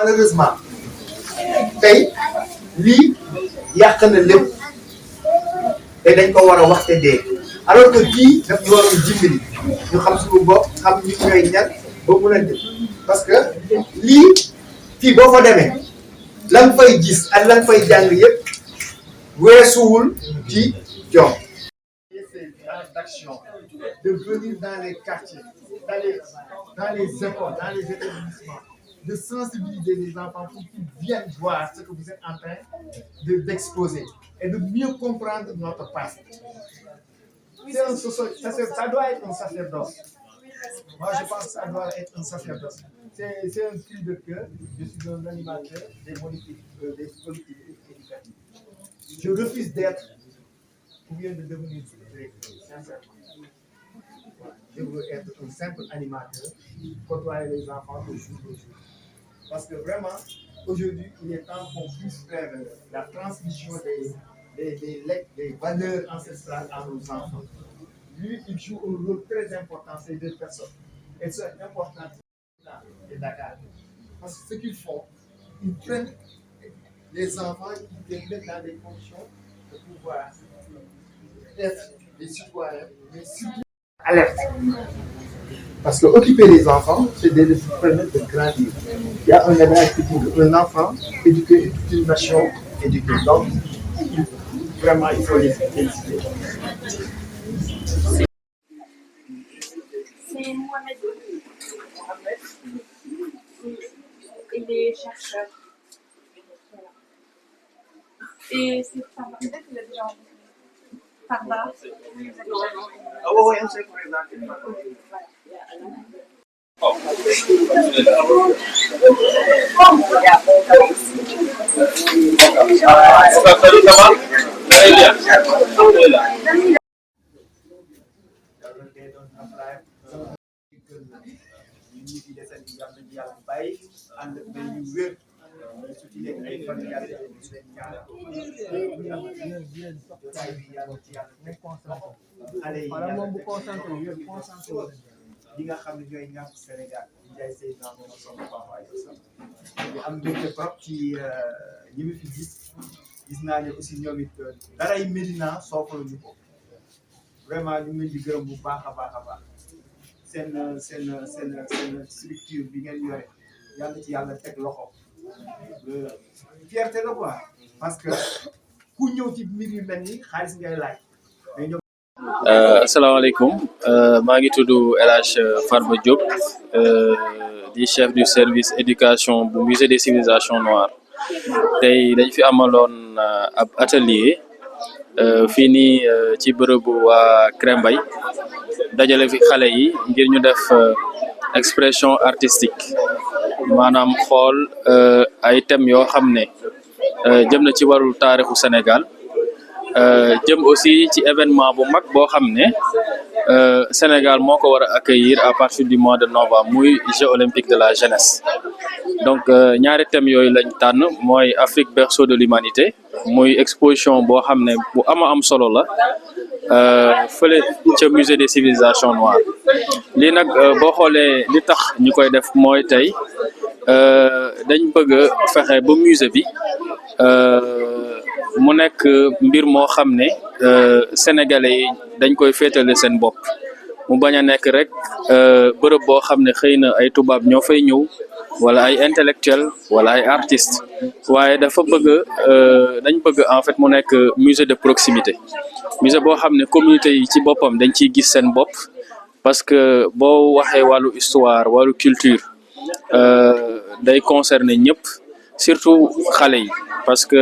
malheureusement tey lii yàq na lépp te dañ ko war a waxte dee alors que kii daf ñu waroon dimbali ñu xam suñu bopp xam ñu ñooy ñan ba mun a def parce que lii fii boo fa demee lan fay gis ak lan fay jàng yëpp weesuwul ci jom. D'action, de venir dans les quartiers, dans les écoles, dans les établissements, de sensibiliser les enfants pour qu'ils viennent voir ce que vous êtes en train d'exposer et de mieux comprendre notre passé. Ça doit être un sacerdoce. Moi, je pense que ça doit être un sacerdoce. C'est un cri de cœur. Je suis un animateur des politiques éducatives. Je refuse d'être ou bien de devenir directeur, sincèrement. Je veux être un simple animateur, côtoyer les enfants au jour le jour. Parce que vraiment, aujourd'hui, il est temps qu'on puisse faire la transmission des valeurs ancestrales à nos enfants. Lui, il joue un rôle très important, ces deux personnes. Et c'est important et Dakar. Parce que ce qu'ils font, ils prennent les enfants, ils les mettent dans des conditions de pouvoir être des citoyens, mais surtout alerte. Parce que occuper les enfants, c'est de les permettre de grandir. Il y a un adage qui dit un enfant éduqué est toute une nation éduquée. Donc, vraiment, il faut les féliciter. C'est Mohamed. Il est chercheur. Voilà. Et c'est Farba. Peut-être qu'il a déjà rencontré. Farba. Ah oui, on s'est présenté. li nga xam ne ñooy ñàkk Sénégal di jaay say naan moom am mbégte trop ci ñi ma fi gis naa ne aussi ñoom it daray Médina soxla ñu ko vraiment ñu ngi leen di gërëm bu baax a baax seen structure bi ngeen yore yàlla ci yàlla teg loxo fierté la quoi parce que ku ñëw ci mbir yu mel ni xaalis ngay laaj mais ñoom. Asalaamaaleykum maa ngi tudd El Hadj Farba Diop di chef du service éducation bu musée des civilisations noires tey dañ fi amaloon ab atelier fii nii ci bërëbu waa Krembay dajale fi xale yi ngir ñu def expression artistique maanaam xool ay thèmes yoo xam ne jëm na ci warul taarixu Sénégal jëm aussi ci événement bu mag boo xam ne Sénégal moo ko war a accueillir à partir du mois de novembre muy Jeux olympiques de la jeunesse donc ñaari thèmes yooyu lañ tànn mooy Afrique berceau de l'humanité muy exposition boo xam ne bu am solo la fële ca musée des civilisations noires lii nag boo xoolee li tax ñu koy def mooy tey dañ bëgg a fexe ba musée bi mu nekk mbir moo xam ne sénégalais yi dañ koy féetale seen bopp mu bañ a nekk rek bërëb boo xam ne xëy na ay tubaab ñoo fay ñëw wala ay intellectuel wala ay artiste waaye dafa bëgg dañ bëgg en fait mu nekk musée de proximité musée boo xam ne communauté yi ci boppam dañ ciy gis seen bopp parce que boo waxee wàllu histoire wàllu culture day concerner ñëpp surtout xale yi parce que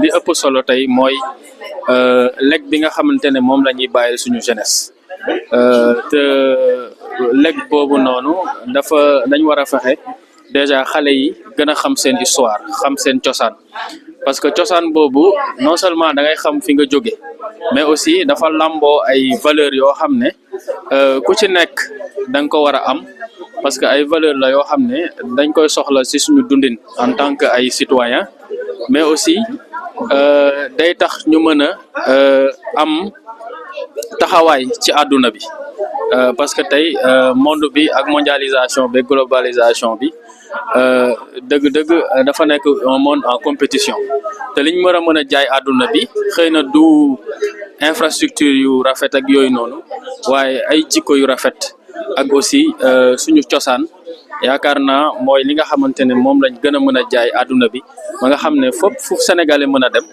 li ëpp solo tey mooy lekk bi nga xamante ne moom la ñuy bàyyil suñu jeunesse te lekk boobu noonu dañ war a fexe déjà xale yi gën a xam seen histoire xam seen cosaan parce que cosaan boobu non seulement da ngay xam fi nga jóge mais aussi dafa lamboo ay valeurs yoo xam ne ku ci nekk da nga ko war a am parce que ay valeurs la yoo xam ne dañ koy soxla ci suñu dundin en tant que ay citoyens mais aussi day tax ñu mën a am taxawaay ci àdduna bi parce que tey monde bi ak mondialisation bi globalisation bi dëgg-dëgg dafa nekk un monde en compétition te liñ mën a mën a jaay àdduna bi xëy na du infrastructure yu rafet ak yooyu noonu waaye ay jikko yu rafet ak aussi suñu cosaan yaakaar naa mooy li nga xamante ne moom lañ gën a mën a jaay àdduna bi ba nga xam ne fépp fu Sénégalais mën a dem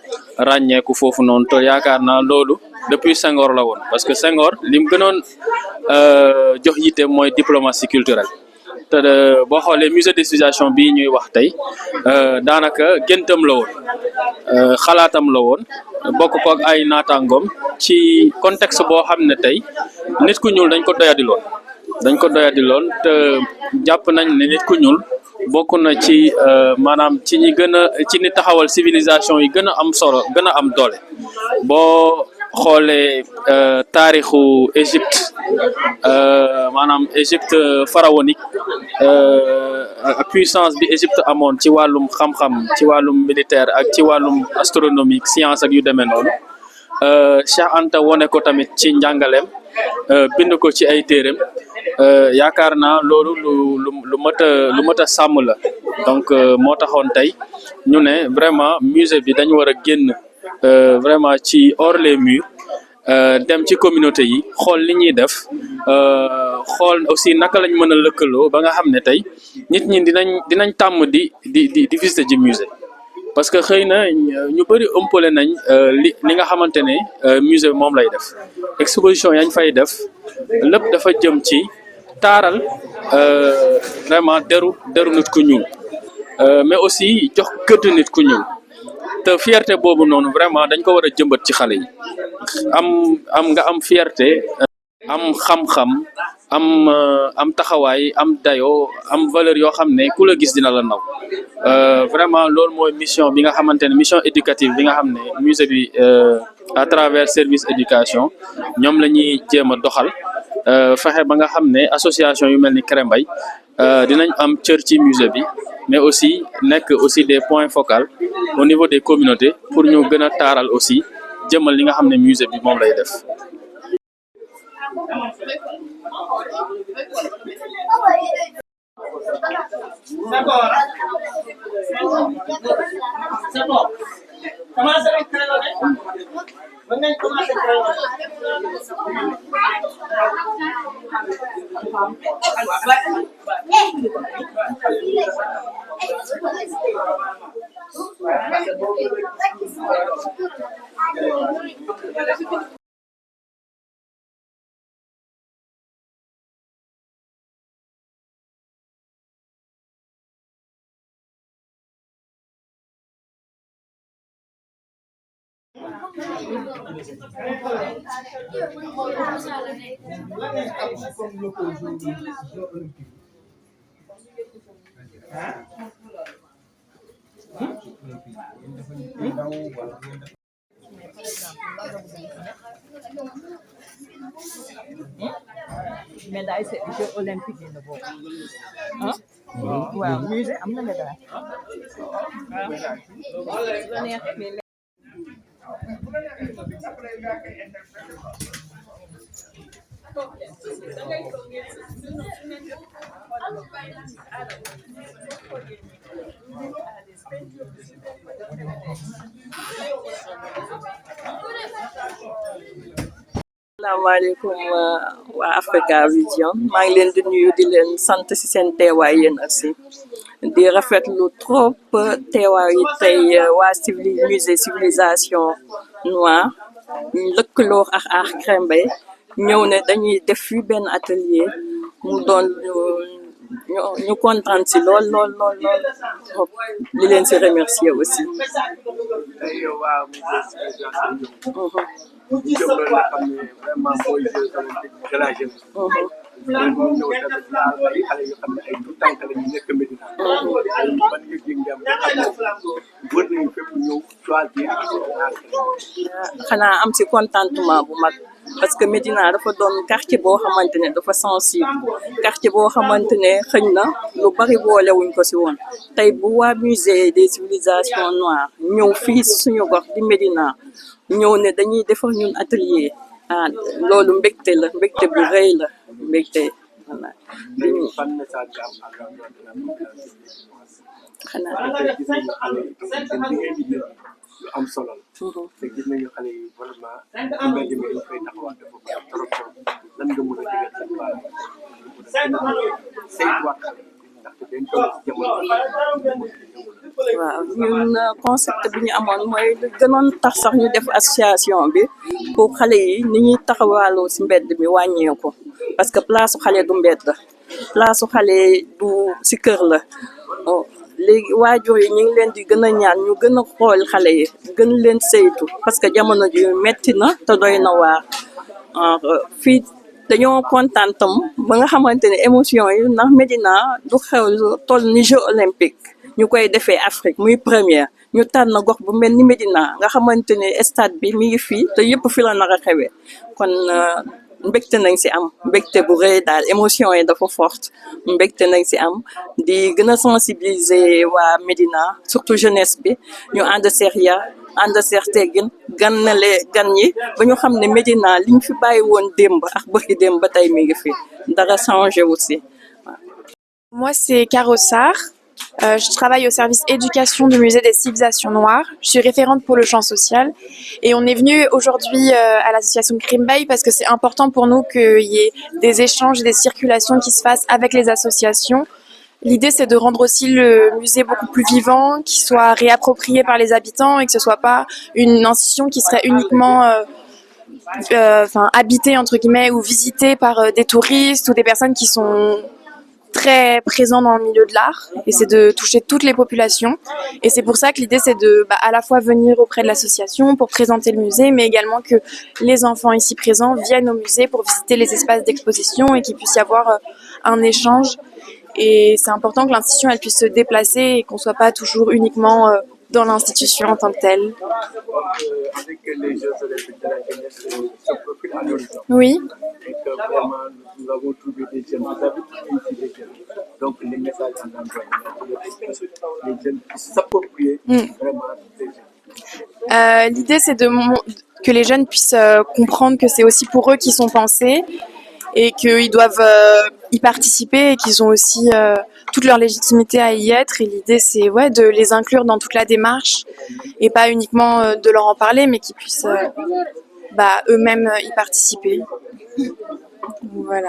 ràññeeku foofu noonu te yaakaar naa loolu depuis Senghor la woon parce que Senghor lim gënoon jox yitte mooy diplomatie culturelle te boo xoolee musée de civilisation bii ñuy wax tey daanaka géntam la woon xalaatam la woon bokk ko ak ay naataangoom ci contexte boo xam ne tey nit ku ñuul dañ ko doyadi loon te jàpp nañ ne nit ku ñuul bokk na ci maanaam ci ñi gën a ci ni taxawal civilisation yi gën a am solo gën a am doole boo xoolee taarixu Égypte maanaam Égypte pharaonique puissance bi Égypte amoon ci wàllum xam-xam ci wàllum militaire ak ci wàllum astronomique science ak yu demee noonu Cheikh Anta wone ko tamit ci njàngaleem bind ko ci ay téereem yaakaar naa loolu lu mët a sàmm la donc moo taxoon tey ñu ne vraiment musée bi dañu war a génn vraiment ci hors les murs dem ci communauté yi xool li ñuy def xool aussi naka lañ mën a lëkkaloo ba nga xam ne tey nit ñi dinañ tàmm di visiter ji musée parce que xëy na ñu bëri ëmpale nañ li nga xamante ne musée moom lay def exposition yañ fay def lépp dafa jëm ci taaral vraiment deru nit ku ñuul mais aussi jox gëdd nit ku ñuul te fierté boobu noonu vraiment dañ ko war a jëmbat ci xale yi nga am fierté am xam-xam am taxawaay am dayoo am valeur yoo xam ne ku la gis dina la naw vraiment loolu mooy mission bi nga xamante ne mission éducative bi nga xam ne musée bi à travers service éducation ñoom la ñuy jéem a doxal fexe ba nga xam ne association yu mel ni Krembay dinañ am cër ci musée bi mais aussi nekk aussi des points focaux au niveau des communautés pour ñu gën a taaral aussi jëmal li nga xam ne musée bi moom lay def. Médaille c'est Jeux olympiques yi la bokk waaw musée am na médaille asalaamaaleykum waa Africa Vision maa ngi leen di nuyu di leen sant ci seen teewaay yéen aussi di rafetlu trop teewaay yi tey waa musée civilisation noire ñu lëkkaloo ak Art Krembay ñëw ne dañuy def fi benn atelier mu doon ñu kontaan ci lool li leen ci remercier aussi. ñu jëm loolu nga xam ne vraiment mooy Jeux olympiques de la jeunesse. léegi ñu ñëw tamit laal ay xale yoo xam ne ay tout tànk la ñu nekk Médina. tey ban yëg-yëg nga am xam ne wër nañu fépp ñëw choisir. xanaa am ci contentement bu mag parce que Médina dafa doon quartier boo xamante ne dafa sensible quartier boo xamante ne xëñ na lu bari boolewuñ ko ci woon tey bu waa musée des civilisations noires ñëw fii suñu gox di Médina ñëw ne dañuy defar ñun atelier ah loolu mbégte la mbégte bu rëy la mbégte voilà tey ban message nga am à l'endroit de la population. xanaa tey gis nañu xale yi seen liggéey bi lu am solo la. te gis nañu xale yi vraiment ci mbedd mi dañ koy taxawaat dafa baax trop trop lan nga mën a digal seen parents yi saytuwaat xale yi ndaxte dañ toll ci jamono waaw ñun concept bi ñu amoon mooy lu gënoon tax sax ñu def association bi pour xale yi ni ñuy taxawaaloo ci mbedd mi wàññeeku parce que place su xale du mbedd place su xale du ci kër la léegi waajur yi ñu ngi leen di gën a ñaan ñu gën a xool xale yi gën leen saytu parce que jamono ji metti na te doy na waar fii dañoo kontaan tam ba nga xamante ne émotion yi ndax Médina du xew toll ni Jeux olympiques ñu koy defee Afrique muy première ñu tànn gox bu mel ni Médina nga xamante ne stade bi mi ngi fii te yëpp fi la nar a xewee kon mbégte nañ ci am mbégte bu rëy daal émotion yi dafa forte mbégte nañ ci am di gën a sensibiliser waa Médina surtout jeunesse bi ñu ànd seex yar ànd seex teggin ganale gan ñi ba ñu xam ne Médina liñ fi bàyyi woon démb ak bëri démb ba tey mi ngi fi dara changé aussi. Moi, c'est Caro Sarr. Je travaille au service éducation du musée des civilisations noires. Je suis référente pour le champ social. Et on est venu aujourd'hui à l'association Crimbay parce que c'est important pour nous qu'il y ait des échanges, des circulations qui se fassent avec les associations. L'idée, c'est de rendre aussi le musée beaucoup plus vivant, qu'il soit réapproprié par les habitants et que ce soit pas une institution qui serait uniquement habitée, entre guillemets, ou visitée par des touristes ou des personnes qui sont très présent dans le milieu de l'art et c'est de toucher toutes les populations et c'est pour ça que l'idée c'est de à la fois venir auprès de l'association pour présenter le musée mais également que les enfants ici présents viennent au musée pour visiter les espaces d'exposition et qu'il puisse y avoir un échange et c'est important que l'institution elle puisse se déplacer et qu'on soit pas toujours uniquement dans l'institution en tant que telle. Avec les Jeux olympiques de la jeunesse se profilent à l'horizon. Oui. Et que vraiment nous avons trouvé des jeunes, vous avez ici des jeunes. Donc les messages en l'endroit les jeunes puissent s'approprier vraiment des jeunes. L'idée c'est que les jeunes puissent comprendre que c'est aussi pour eux qu'ils sont pensés et qu'ils doivent y participer et qu'ils ont aussi toute leur légitimité à y être et l'idée c'est de les inclure dans toute la démarche et pas uniquement de leur en parler mais qu'ils puissent eux-mêmes y participer. Voilà.